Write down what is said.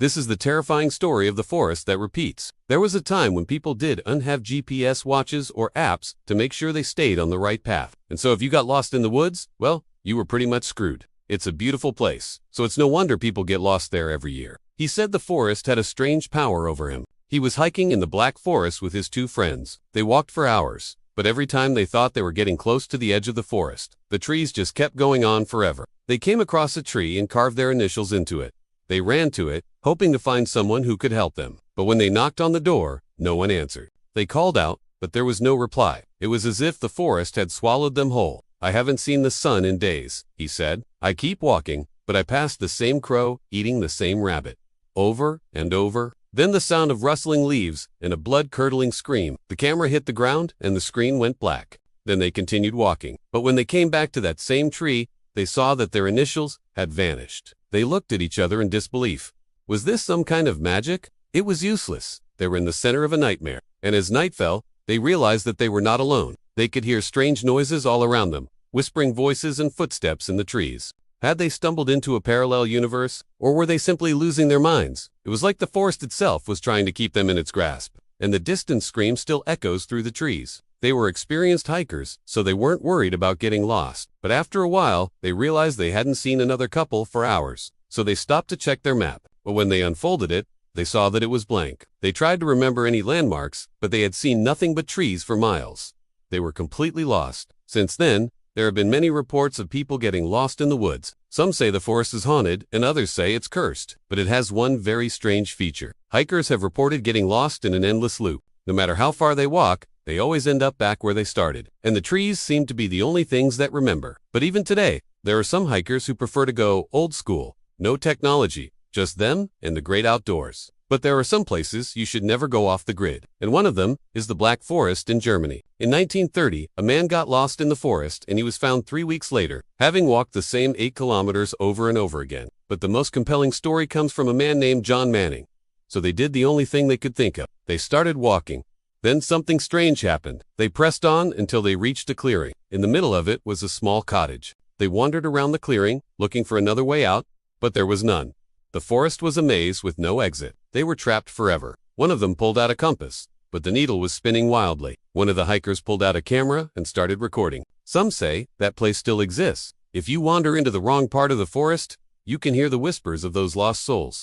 This is the terrifying story of the forest that repeats. There was a time when people didn't have GPS watches or apps to make sure they stayed on the right path. And so if you got lost in the woods, well, you were pretty much screwed. It's a beautiful place, so it's no wonder people get lost there every year. He said the forest had a strange power over him. He was hiking in the Black Forest with his two friends. They walked for hours, but every time they thought they were getting close to the edge of the forest, the trees just kept going on forever. They came across a tree and carved their initials into it. They ran to it, hoping to find someone who could help them. But when they knocked on the door, no one answered. They called out, but there was no reply. It was as if the forest had swallowed them whole. "I haven't seen the sun in days," he said. "I keep walking, but I pass the same crow eating the same rabbit." Over and over. Then the sound of rustling leaves and a blood-curdling scream. The camera hit the ground and the screen went black. Then they continued walking. But when they came back to that same tree, they saw that their initials had vanished. They looked at each other in disbelief. Was this some kind of magic? It was useless. They were in the center of a nightmare. And as night fell, they realized that they were not alone. They could hear strange noises all around them, whispering voices and footsteps in the trees. Had they stumbled into a parallel universe, or were they simply losing their minds? It was like the forest itself was trying to keep them in its grasp, and the distant scream still echoes through the trees. They were experienced hikers, so they weren't worried about getting lost. But after a while, they realized they hadn't seen another couple for hours. So they stopped to check their map. But when they unfolded it, they saw that it was blank. They tried to remember any landmarks, but they had seen nothing but trees for miles. They were completely lost. Since then, there have been many reports of people getting lost in the woods. Some say the forest is haunted, and others say it's cursed. But it has one very strange feature. Hikers have reported getting lost in an endless loop. No matter how far they walk, they always end up back where they started. And the trees seem to be the only things that remember. But even today, there are some hikers who prefer to go old school. No technology, just them and the great outdoors. But there are some places you should never go off the grid. And one of them is the Black Forest in Germany. In 1930, a man got lost in the forest and he was found 3 weeks later, having walked the same 8 kilometers over and over again. But the most compelling story comes from a man named John Manning. So they did the only thing they could think of. They started walking. Then something strange happened. They pressed on until they reached a clearing. In the middle of it was a small cottage. They wandered around the clearing, looking for another way out, but there was none. The forest was a maze with no exit. They were trapped forever. One of them pulled out a compass, but the needle was spinning wildly. One of the hikers pulled out a camera and started recording. Some say that place still exists. If you wander into the wrong part of the forest, you can hear the whispers of those lost souls.